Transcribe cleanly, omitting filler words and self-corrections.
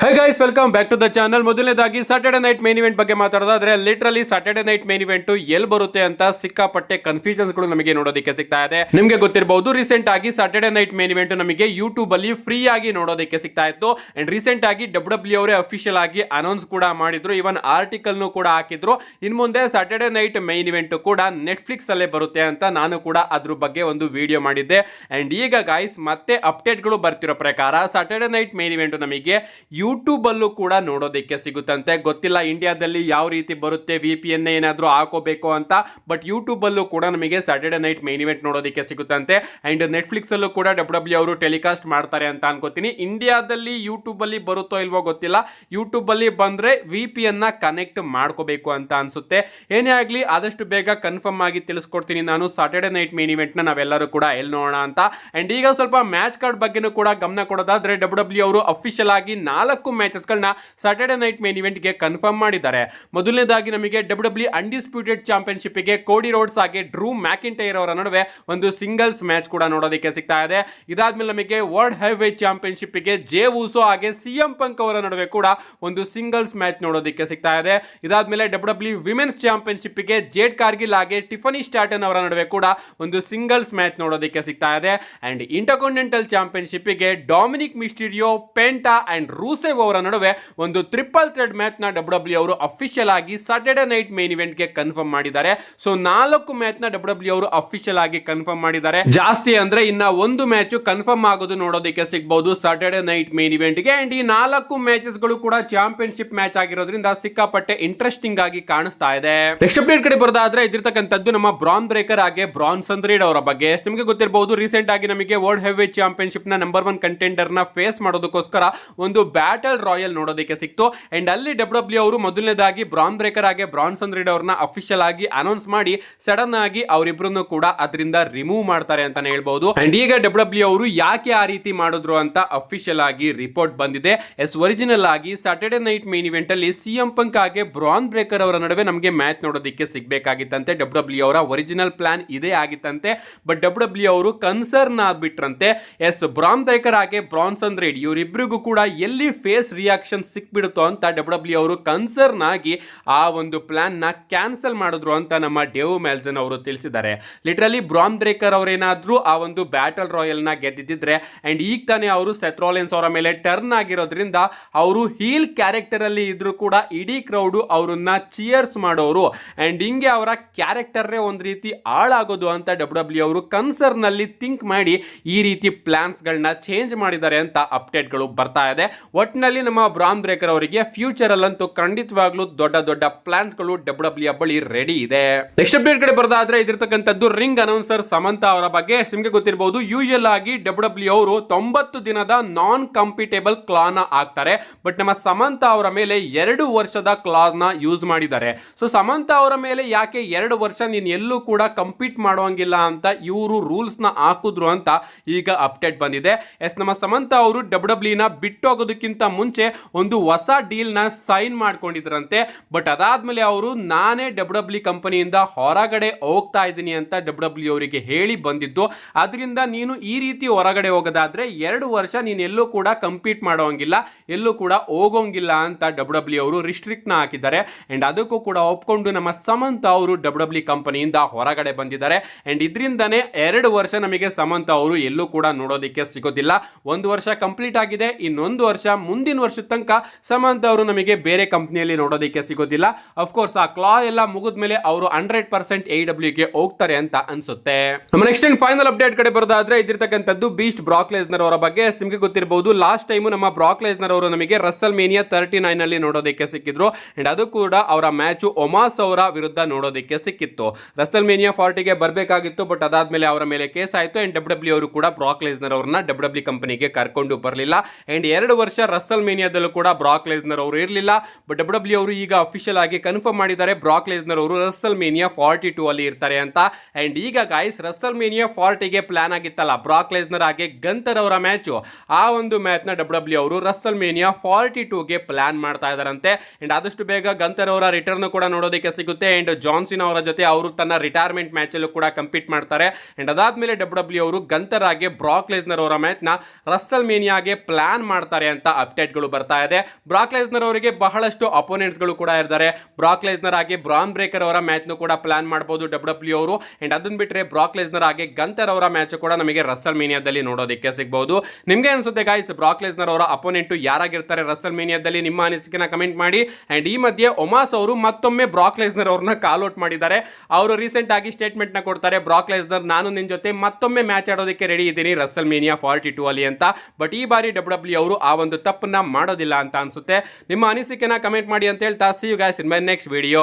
High guys, welcome back to the channel. ಮೊದಲನೇದಾಗಿ Saturday night main event ಬಗ್ಗೆ ಮಾತಾಡೋದಾದ್ರೆ, literally Saturday night main event ಎಲ್ಲಿ ಬರುತ್ತೆ ಅಂತ ಸಿಕ್ಕಾಪಟ್ಟೆ ಕನ್ಫ್ಯೂಷನ್ಸ್ ಗಳು ನಮಗೆ ನೋಡೋದಕ್ಕೆ ಸಿಗ್ತಾ ಇದೆ. ನಿಮಗೆ ಗೊತ್ತಿರಬಹುದು, ರೀಸೆಂಟ್ ಆಗಿ ಸ್ಯಾಟರ್ಡೆ ನೈಟ್ ಮೇನ್ ಇವೆಂಟ್ ನಮಗೆ ಯೂಟ್ಯೂಬ್ ಅಲ್ಲಿ ಫ್ರೀ ಆಗಿ ನೋಡೋದಕ್ಕೆ ಸಿಗ್ತಾ ಇತ್ತು. ಅಂಡ್ ರೀಸೆಂಟ್ ಆಗಿ ಡಬ್ಲ್ಯೂ ಅವರೇ ಅಫಿಷಿಯಲ್ ಆಗಿ ಅನೌನ್ಸ್ ಕೂಡ ಮಾಡಿದ್ರು, ಇವನ್ ಆರ್ಟಿಕಲ್ ಕೂಡ ಹಾಕಿದ್ರು. ಇನ್ ಮುಂದೆ ಸ್ಯಾಟರ್ಡೆ ನೈಟ್ ಮೇನ್ ಇವೆಂಟ್ ಕೂಡ ನೆಟ್ಫ್ಲಿಕ್ಸ್ ಅಲ್ಲೇ ಬರುತ್ತೆ ಅಂತ ನಾನು ಕೂಡ ಅದ್ರ ಬಗ್ಗೆ ಒಂದು ವಿಡಿಯೋ ಮಾಡಿದ್ದೆ. ಅಂಡ್ ಈಗ ಗೈಸ್ ಮತ್ತೆ ಅಪ್ಡೇಟ್ ಗಳು ಬರ್ತಿರೋ ಪ್ರಕಾರ ಸ್ಯಾಟರ್ಡೆ ನೈಟ್ ಮೇನ್ ಇವೆಂಟ್ ನಮಗೆ ಯೂಟ್ಯೂಬ್ ಅಲ್ಲೂ ಕೂಡ ನೋಡೋದಕ್ಕೆ ಸಿಗುತ್ತಂತೆ. ಗೊತ್ತಿಲ್ಲ ಇಂಡಿಯಾದಲ್ಲಿ ಯಾವ ರೀತಿ ಬರುತ್ತೆ, VPN ಏನಾದ್ರೂ ಹಾಕೋಬೇಕು ಅಂತ. ಬಟ್ ಯೂಟ್ಯೂಬ್ ಅಲ್ಲೂ ಕೂಡ ನಮಗೆ ಸ್ಯಾಟರ್ಡೆ ನೈಟ್ ಮೇನ್ ಇವೆಂಟ್ ನೋಡೋದಕ್ಕೆ ಸಿಗುತ್ತಂತೆ. ಅಂಡ್ ನೆಟ್ಫ್ಲಿಕ್ಸ್ ಅಲ್ಲೂ ಕೂಡ ಡಬ್ಲ್ಯೂ ಅವರು ಟೆಲಿಕಾಸ್ಟ್ ಮಾಡ್ತಾರೆ ಅಂತ ಅನ್ಕೋತೀನಿ. ಇಂಡಿಯಾದಲ್ಲಿ ಯೂಟ್ಯೂಬ್ ಅಲ್ಲಿ ಬರುತ್ತೋ ಇಲ್ವೋ ಗೊತ್ತಿಲ್ಲ. ಯೂಟ್ಯೂಬ್ ಅಲ್ಲಿ ಬಂದ್ರೆ VPN ನ ಕನೆಕ್ಟ್ ಮಾಡ್ಕೋಬೇಕು ಅಂತ ಅನ್ಸುತ್ತೆ. ಏನೇ ಆಗ್ಲಿ ಆದಷ್ಟು ಬೇಗ ಕನ್ಫರ್ಮ್ ಆಗಿ ತಿಳಿಸ್ಕೊಡ್ತೀನಿ ನಾನು ಸ್ಯಾಟರ್ಡೆ ನೈಟ್ ಮೇನ್ ಇವೆಂಟ್ ನ ನಾವೆಲ್ಲರೂ ಕೂಡ ಎಲ್ಲಿ ನೋಡೋಣ ಅಂತ. ಅಂಡ್ ಈಗ ಸ್ವಲ್ಪ ಮ್ಯಾಚ್ ಕಾರ್ಡ್ ಬಗ್ಗೆನೂ ಕೂಡ ಗಮನ ಕೊಡೋದಾದ್ರೆ, ಡಬ್ಲ್ಯೂ ಅವರು ಅಫಿಷಿಯಲ್ ಆಗಿ 4 ಮ್ಯಾಚಸ್ ಗಳನ್ನ ಸ್ಯಾಟರ್ಡೆ ನೈಟ್ ಮೇನ್ ಇವೆಂಟ್ ಗೆ ಕನ್ಫರ್ಮ್ ಮಾಡಿದ್ದಾರೆ. ಮೊದಲನೇದಾಗಿ ನಮಗೆ ಡಬ್ಲ್ಯೂ ಅನ್ಡಿಸ್ಪ್ಯೂಟೆಡ್ ಚಾಂಪಿಯನ್ಶಿಪ್ ಗೆ ಕೋಡಿ ರೋಡ್ಸ್ ಹಾಗೆ ಡ್ರೂ ಮ್ಯಾಕಿಂಟೈರ್ ಅವರ ನಡುವೆ ಒಂದು ಸಿಂಗಲ್ಸ್ ಮ್ಯಾಚ್ ಕೂಡ ನೋಡೋದಕ್ಕೆ ಸಿಗ್ತಾ ಇದೆ. ಇದಾದ್ಮೇಲೆ ನಮಗೆ ವರ್ಲ್ಡ್ ಹೆವಿ ಚಾಂಪಿಯನ್ಶಿಪ್ ಗೆ ಜೇ ಊಸೋ ಹಾಗೆ CM ಪಂಕ್ ಅವರ ನಡುವೆ ಕೂಡ ಒಂದು ಸಿಂಗಲ್ಸ್ ಮ್ಯಾಚ್ ನೋಡೋದಕ್ಕೆ ಸಿಗ್ತಾ ಇದೆ. ಇದಾದ್ಮೇಲೆ ಡಬ್ಲ್ಯೂ ವಿಮೆನ್ಸ್ ಚಾಂಪಿಯನ್ಶಿಪ್ ಗೆ ಜೇಡ್ ಕಾರ್ಗಿಲ್ ಹಾಗೆ ಟಿಫನಿ ಸ್ಟಾಟನ್ ಅವರ ನಡುವೆ ಕೂಡ ಒಂದು ಸಿಂಗಲ್ಸ್ ಮ್ಯಾಚ್ ನೋಡೋದಕ್ಕೆ ಸಿಗ್ತಾ ಇದೆ. ಅಂಡ್ ಇಂಟರ್ಕಾಂಟಿನೆಂಟಲ್ ಚಾಂಪಿಯನ್ಶಿಪ್ ಗೆ ಡೊಮಿನಿಕ್ ಮಿಸ್ಟೀರಿಯೋ, ಪೆಂಟಾ ಅಂಡ್ ರೂಸೆವ್ ಅವರ ನಡುವೆ ಒಂದು ಟ್ರಿಪಲ್ ಥ್ರೆಡ್ ಮ್ಯಾಚ್ ನ ಡಬ್ಲ್ಯೂ ಅವರು ಅಫಿಷಿಯಲ್ ಆಗಿ ಸ್ಯಾಟರ್ಡೆ ನೈಟ್ ಮೇನ್ ಇವೆಂಟ್ ಗೆ ಕನ್ಫರ್ಮ್ ಮಾಡಿದ್ದಾರೆ. ಸೊ 4 ಮ್ಯಾಚ್ ನ ಡಬ್ಲ್ಯೂ ಅವರು ಅಫಿಷಿಯಲ್ ಆಗಿ ಕನ್ಫರ್ಮ್ ಮಾಡಿದ್ದಾರೆ. ಜಾಸ್ತಿ ಅಂದ್ರೆ ಇನ್ನ ಒಂದು ಮ್ಯಾಚ್ ಕನ್ಫರ್ಮ್ ಆಗೋದು ನೋಡೋದಕ್ಕೆ ಸಿಗಬಹುದು ಸ್ಯಾಟರ್ಡೆ ನೈಟ್ ಮೇನ್ ಇವೆಂಟ್ ಗೆ. ಅಂಡ್ ಈ 4 ಮ್ಯಾಚಸ್ ಗಳು ಕೂಡ ಚಾಂಪಿಯನ್ಶಿಪ್ ಮ್ಯಾಚ್ ಆಗಿರೋದ್ರಿಂದ ಸಿಕ್ಕಾಪಟ್ಟೆ ಇಂಟ್ರೆಸ್ಟಿಂಗ್ ಆಗಿ ಕಾಣಿಸ್ತಾ ಇದೆ. ನೆಕ್ಸ್ಟ್ ಅಪ್ಡೇಟ್ ಕಡೆ ಬರೋದಾದ್ರೆ, ಇದಿರ್ತಕ್ಕಂಥದ್ದು ನಮ್ಮ ಬ್ರಾನ್ ಬ್ರೇಕರ್ ಹಾಗೆ ಬ್ರಾನ್ಸನ್ ರೀಡ್ ಅವರ ಬಗ್ಗೆ. ನಿಮಗೆ ಗೊತ್ತಿರಬಹುದು, ರೀಸೆಂಟ್ ಆಗಿ ನಮಗೆ ವರ್ಲ್ಡ್ ಹೆವಿ ಚಾಂಪಿಯನ್ಶಿಪ್ ನ ನಂಬರ್ 1 ಕಂಟೆಂಡರ್ ನ ಫೇಸ್ ಮಾಡೋದಕ್ಕೋಸ್ಕರ ಒಂದು ಬ್ಯಾಟಲ್ ರಾಯಲ್ ನೋಡೋದಕ್ಕೆ ಸಿಕ್ತು. ಅಂಡ್ ಅಲ್ಲಿ ಡಬ್ಲ್ಯೂ ಅವರು ಮೊದಲನೇದಾಗಿ ಬ್ರಾನ್ ಬ್ರೇಕರ್ ಹಾಗೆ ಬ್ರಾನ್ಸನ್ ರೀಡ್ ಅವ್ರನ್ನ ಅಫಿಷಿಯಲ್ ಆಗಿ ಅನೌನ್ಸ್ ಮಾಡಿ ಸಡನ್ ಆಗಿ ಅವರಿಬ್ಬರನ್ನು ಕೂಡ ಅದರಿಂದ ರಿಮೂವ್ ಮಾಡ್ತಾರೆ ಅಂತಾನೆ ಹೇಳ್ಬಹುದು. ಅಂಡ್ ಈಗ ಡಬ್ಲ್ಯೂ ಅವರು ಯಾಕೆ ಆ ರೀತಿ ಮಾಡಿದ್ರು ಅಂತ ಅಫಿಷಿಯಲ್ ಆಗಿ ರಿಪೋರ್ಟ್ ಬಂದಿದೆ. ಒರಿಜಿನಲ್ ಆಗಿ ಸ್ಯಾಟರ್ಡೆ ನೈಟ್ ಮೇನ್ ಇವೆಂಟ್ ಅಲ್ಲಿ CM ಪಂಕ್ ಹಾಗೆ ಬ್ರಾನ್ ಬ್ರೇಕರ್ ಅವರ ನಡುವೆ ನಮಗೆ ಮ್ಯಾಚ್ ನೋಡೋದಕ್ಕೆ ಸಿಗ್ಬೇಕಾಗಿತ್ತಂತೆ. ಡಬ್ಲ್ಯೂ ಅವರ ಒರಿಜಿನಲ್ ಪ್ಲಾನ್ ಇದೇ ಆಗಿತ್ತಂತೆ. ಬಟ್ ಡಬ್ಲ್ಯೂ ಅವರು ಕನ್ಸರ್ನ್ ಆಗ್ಬಿಟ್ರಂತೆ. ಬ್ರಾನ್ ಬ್ರೇಕರ್ ಹಾಗೆ ಬ್ರಾನ್ಸನ್ ರೀಡ್ ಇವರಿಬ್ಬರಿಗೂ ಕೂಡ ಎಲ್ಲಿ ಫೇಸ್ ರಿಯಾಕ್ಷನ್ ಸಿಕ್ಬಿಡುತ್ತೋ ಅಂತ ಡಬ್ಲ್ಯೂ ಅವರು ಕನ್ಸರ್ನ್ ಆಗಿ ಆ ಒಂದು ಪ್ಲಾನ್ ನ ಕ್ಯಾನ್ಸಲ್ ಮಾಡಿದ್ರು ಅಂತ ನಮ್ಮ ಡೇವ್ ಮೆಲ್ಸನ್ ಅವರು ತಿಳಿಸಿದ್ದಾರೆ. ಲಿಟರಲಿ ಬ್ರಾನ್ ಬ್ರೇಕರ್ ಅವರೇನಾದ್ರೂ ಆ ಒಂದು ಬ್ಯಾಟಲ್ ರಾಯಲ್ ನ ಗೆದ್ದಿದ್ರೆ, ಅಂಡ್ ಈಗ ತಾನೇ ಅವರು ಸೆತ್ ರಾಲಿನ್ಸ್ ಅವರ ಮೇಲೆ ಟರ್ನ್ ಆಗಿರೋದ್ರಿಂದ ಅವರು ಹೀಲ್ ಕ್ಯಾರೆಕ್ಟರ್ ಅಲ್ಲಿ ಇದ್ರು ಕೂಡ ಇಡೀ ಕ್ರೌಡ್ ಅವರನ್ನ ಚಿಯರ್ಸ್ ಮಾಡೋರು. ಅಂಡ್ ಹಿಂಗೆ ಅವರ ಕ್ಯಾರೆಕ್ಟರ್ ಒಂದ್ ರೀತಿ ಹಾಳಾಗೋದು ಅಂತ ಡಬ್ಲ್ಯೂ ಅವರು ಕನ್ಸರ್ನ್ ಅಲ್ಲಿ ಥಿಂಕ್ ಮಾಡಿ ಈ ರೀತಿ ಪ್ಲಾನ್ಸ್ ಗಳನ್ನ ಚೇಂಜ್ ಮಾಡಿದ್ದಾರೆ ಅಂತ ಅಪ್ಡೇಟ್ ಗಳು ಬರ್ತಾ ಇದೆ. ಒಟ್ಟಿನಲ್ಲಿ ನಮ್ಮ ಬ್ರಾನ್ ಬ್ರೇಕರ್ ಅವರಿಗೆ ಫ್ಯೂಚರ್ ಅಲ್ಲಂತೂ ಖಂಡಿತವಾಗ್ಲೂ ದೊಡ್ಡ ದೊಡ್ಡ ಪ್ಲಾನ್ಸ್ ಗಳು ಡಬ್ಲ್ಯೂ ಬಳಿ ರೆಡಿ ಇದೆ. ನೆಕ್ಸ್ಟ್ ಅಪ್ಡೇಟ್ ಕಡೆ ಬರೋದಾದ್ರೆ, ಇದಿರ್ತಕ್ಕಂಥದ್ದು ರಿಂಗ್ ಅನೌನ್ಸರ್ ಸಮಂತಾ ಅವರ ಬಗ್ಗೆ. ನಿಮಗೆ ಗೊತ್ತಿರಬಹುದು, ಯೂಶುವಲ್ ಆಗಿ ಡಬ್ಲ್ಯೂ ಅವರು 90 ದಿನದ ನಾನ್ ಕಂಪಿಟೇಬಲ್ ಕ್ಲಾನ್ ಆಗ್ತಾರೆ. ಬಟ್ ನಮ್ಮ ಸಮಂತಾ ಅವರ ಮೇಲೆ 2 ವರ್ಷದ ಕ್ಲಾಸ್ ನ ಯೂಸ್ ಮಾಡಿದ್ದಾರೆ. ಸೊ ಸಮಂತಾ ಅವರ ಮೇಲೆ ಯಾಕೆ 2 ವರ್ಷ ನೀನ್ ಎಲ್ಲೂ ಕೂಡ ಕಂಪೀಟ್ ಮಾಡುವಂಗಿಲ್ಲ ಅಂತ ಇವರು ರೂಲ್ಸ್ ನ ಹಾಕಿದ್ರು ಅಂತ ಈಗ ಅಪ್ಡೇಟ್ ಬಂದಿದೆ. ನಮ್ಮ ಸಮಂತಾ ಅವರು ಡಬ್ಲ್ಯೂ ನ ಬಿಟ್ಟು ಹೋಗೋದಕ್ಕಿಂತ ಮುಂಚೆ ಒಂದು ಹೊಸ ಡೀಲ್ ನ ಸೈನ್ ಮಾಡ್ಕೊಂಡಿದ್ರಂತೆ. ಬಟ್ ಅದಾದ್ಮೇಲೆ ಅವರು ನಾನೇ ಡಬ್ಲ್ಯೂ ಕಂಪನಿಯಿಂದ ಹೊರಗಡೆ ಹೋಗ್ತಾ ಇದ್ದೀನಿ ಅಂತ ಡಬ್ಲ್ಯೂ ಅವರಿಗೆ ಹೇಳಿ ಬಂದಿದ್ದು. ಅದರಿಂದ ನೀನು ಈ ರೀತಿ ಹೊರಗಡೆ ಹೋಗೋದಾದ್ರೆ 2 ವರ್ಷ ನೀನು ಎಲ್ಲೂ ಕೂಡ ಕಂಪೀಟ್ ಮಾಡೋಂಗಿಲ್ಲ, ಎಲ್ಲೂ ಕೂಡ ಹೋಗೋಂಗಿಲ್ಲ ಅಂತ ಡಬ್ಲ್ಯೂ ಅವರು ರಿಸ್ಟ್ರಿಕ್ಟ್ ನ ಹಾಕಿದ್ದಾರೆ. ಅಂಡ್ ಅದಕ್ಕೂ ಕೂಡ ಒಪ್ಕೊಂಡು ನಮ್ಮ ಸಮಂತಾ ಅವರು ಡಬ್ಲ್ಯೂ ಕಂಪನಿಯಿಂದ ಹೊರಗಡೆ ಬಂದಿದ್ದಾರೆ. ಅಂಡ್ ಇದರಿಂದನೇ 2 ವರ್ಷ ನಮಗೆ ಸಮಂತಾ ಅವರು ಎಲ್ಲೂ ಕೂಡ ನೋಡೋದಕ್ಕೆ ಸಿಗೋದಿಲ್ಲ. 1 ವರ್ಷ ಕಂಪ್ಲೀಟ್ ಆಗಿದೆ, ಇನ್ನೊಂದು ವರ್ಷ ಮುಂದಿನ ವರ್ಷದ ತನಕ ಸಮಂತಾ ಅವರು ನಮಗೆ ಬೇರೆ ಕಂಪನಿಯಲ್ಲಿ ನೋಡೋದಕ್ಕೆ ಸಿಗೋದಿಲ್ಲ. ಅಫ್ಕೋರ್ಸ್ ಆ ಕ್ಲಾ ಎಲ್ಲ ಮುಗಿದ್ಮೇಲೆ ಅವರು 100% AEW ಗೆ ಹೋಗ್ತಾರೆ ಅಂತ ಅನ್ಸುತ್ತೆ. ನಮ್ಮ ನೆಕ್ಸ್ಟ್ ಅಂಡ್ ಫೈನಲ್ ಅಪ್ಡೇಟ್ ಕಡೆ ಬರೋದಾದ್ರೆ, ಇದಿರ್ತಕ್ಕಂಥದ್ದು ಬೀಸ್ಟ್ ಬ್ರಾಕ್ ಲೆಸ್ನರ್ ಅವರ ಬಗ್ಗೆ. ನಿಮಗೆ ಗೊತ್ತಿರಬಹುದು, ಲಾಸ್ಟ್ ಟೈಮ್ ನಮ್ಮ ಬ್ರಾಕ್ ಲೆಸ್ನರ್ ಅವರು ನಮಗೆ ರಸಲ್ ಮೇನಿಯಾ 39 ಅಲ್ಲಿ ನೋಡೋದಕ್ಕೆ ಸಿಕ್ಕಿದ್ರು. ಅಂಡ್ ಅದು ಕೂಡ ಅವರ ಮ್ಯಾಚ್ ಒಮಾಸ್ ಅವರ ವಿರುದ್ಧ ನೋಡೋದಕ್ಕೆ ಸಿಕ್ಕಿತ್ತು. ರಸಲ್ ಮೇನಿಯಾ 40 ಗೆ ಬರಬೇಕಾಗಿತ್ತು, ಬಟ್ ಅದಾದ್ಮೇಲೆ ಅವರ ಮೇಲೆ ಕೇಸ್ ಆಯ್ತು. ಅಂಡ್ ಡಬ್ಲ್ಯೂ ಅವರು ಕೂಡ ಬ್ರಾಕ್ ಲೆಸ್ನರ್ ಅವರನ್ನ ಡಬ್ಲ್ಯೂ ಕಂಪನಿಗೆ ಕರ್ಕೊಂಡು ಬರಲಿಲ್ಲ. ಅಂಡ್ 2 ವರ್ಷ ರಸಲ್ ಮೇನಿಯಾದಲ್ಲೂ ಕೂಡ ಬ್ರಾಕ್ ಲೆಸ್ನರ್ ಅವರು ಇರಲಿಲ್ಲ. ಬಟ್ ಡಬ್ಲ್ಯೂ ಅವರು ಈಗ ಅಫಿಷಿಯಲ್ ಆಗಿ ಕನ್ಫರ್ಮ್ ಮಾಡಿದ್ದಾರೆ, ಬ್ರಾಕ್ ಲೆಸ್ನರ್ ಅವರು ರಸಲ್ ಮೇನಿಯಾ 42 ಅಲ್ಲಿ ಇರ್ತಾರೆ ಅಂತ. ಅಂಡ್ ಈಗ ಗೈಸ್, ರಸಲ್ ಮೇನಿಯಾ 40 ಗೆ ಪ್ಲಾನ್ ಆಗಿತ್ತಲ್ಲ ಬ್ರಾಕ್ ಲೆಸ್ನರ್ ಹಾಗೆ ಗಂತರ್ ಅವರ ಮ್ಯಾಚ್, ಆ ಒಂದು ಮ್ಯಾಚ್ ನ ಡಬ್ಲ್ಯೂ ಅವರು ರಸಲ್ ಮೇನಿಯಾ 42 ಗೆ ಪ್ಲಾನ್ ಮಾಡ್ತಾ ಇದಾರಂತೆ. ಅಂಡ್ ಆದಷ್ಟು ಬೇಗ ಗಂತರ್ ಅವರ ರಿಟರ್ನ್ ಕೂಡ ನೋಡೋದಕ್ಕೆ ಸಿಗುತ್ತೆ. ಅಂಡ್ ಜಾನ್ಸಿನ್ ಅವರ ಜೊತೆ ಅವರು ತನ್ನ ರಿಟೈರ್ಮೆಂಟ್ ಮ್ಯಾಚ್ ಅಲ್ಲೂ ಕೂಡ ಕಂಪೀಟ್ ಮಾಡ್ತಾರೆ. ಅಂಡ್ ಅದಾದ್ಮೇಲೆ ಡಬ್ಲ್ಯೂ ಅವರು ಗಂತರ್ ಹಾಗೆ ಬ್ರಾಕ್ ಲೆಸ್ನರ್ ಅವರ ಮ್ಯಾಚ್ ನ ರಸಲ್ ಮೇನಿಯಾಗೆ ಪ್ಲಾನ್ ಮಾಡ್ತಾರೆ ಅಂತ ಅಪ್ಡೇಟ್ಗಳು ಬರ್ತಾ ಇದೆ. ಬ್ರಾಕ್ ಲೆಸ್ನರ್ ಅವರಿಗೆ ಬಹಳಷ್ಟು ಅಪೋನೆಂಟ್ಸ್ ಗಳು ಕೂಡ ಇದ್ದಾರೆ. ಬ್ರಾಕ್ ಲೆಸ್ನರ್ ಆಗಿ ಬ್ರಾನ್ ಬ್ರೇಕರ್ ಅವರ ಮ್ಯಾಚ್ ಕೂಡ ಪ್ಲಾನ್ ಮಾಡಬಹುದು ಡಬ್ಲ್ಯೂ ಅವರು. ಅಂಡ್ ಅದನ್ನ ಬಿಟ್ಟರೆ ಬ್ರಾಕ್ ಲೆಸ್ನರ್ ಆಗಿ ಗಂತರ್ ಅವರ ಮ್ಯಾಚ್ ಕೂಡ ನಮಗೆ ರಸಲ್ ಮೇನಿಯಾದಲ್ಲಿ ನೋಡೋದಕ್ಕೆ ಸಿಗಬಹುದು. ನಿಮ್ಗೆ ಅನ್ಸುತ್ತೆ ಗಾಯ್ಸ್ ಬ್ರಾಕ್ ಲೆಸ್ನರ್ ಅವರ ಅಪೋನೆಂಟ್ ಯಾರಾಗಿರ್ತಾರೆ ರಸಲ್ ಮೇನಿಯಾದಲ್ಲಿ? ನಿಮ್ಮ ಅನಿಸಿಕೆನ ಕಮೆಂಟ್ ಮಾಡಿ. ಅಂಡ್ ಈ ಮಧ್ಯೆ ಒಮಾಸ್ ಅವರು ಮತ್ತೊಮ್ಮೆ ಬ್ರಾಕ್ ಲೆಸ್ನರ್ ಅವ್ರನ್ನ ಕಾಲ್ ಔಟ್ ಮಾಡಿದ್ದಾರೆ. ಅವರು ರೀಸೆಂಟ್ ಆಗಿ ಸ್ಟೇಟ್ಮೆಂಟ್ ನ ಕೊಡ್ತಾರೆ, ಬ್ರಾಕ್ ಲೆಸ್ನರ್ ನಾನು ನಿನ್ ಜೊತೆ ಮತ್ತೊಮ್ಮೆ ಮ್ಯಾಚ್ ಆಡೋದಕ್ಕೆ ರೆಡಿ ಇದ್ದೀನಿ ರಸಲ್ ಮೇನಿಯಾ 42 ಅಲ್ಲಿ ಅಂತ. ಬಟ್ ಈ ಬಾರಿ ಡಬ್ಲ್ಯೂ ಅವರು ಆ ಒಂದು ತಪ್ಪನ್ನ ಮಾಡೋದಿಲ್ಲ ಅಂತ ಅನ್ಸುತ್ತೆ. ನಿಮ್ಮ ಅನಿಸಿಕೆನ ಕಮೆಂಟ್ ಮಾಡಿ ಅಂತ ಹೇಳ್ತಾ see you guys in my next video.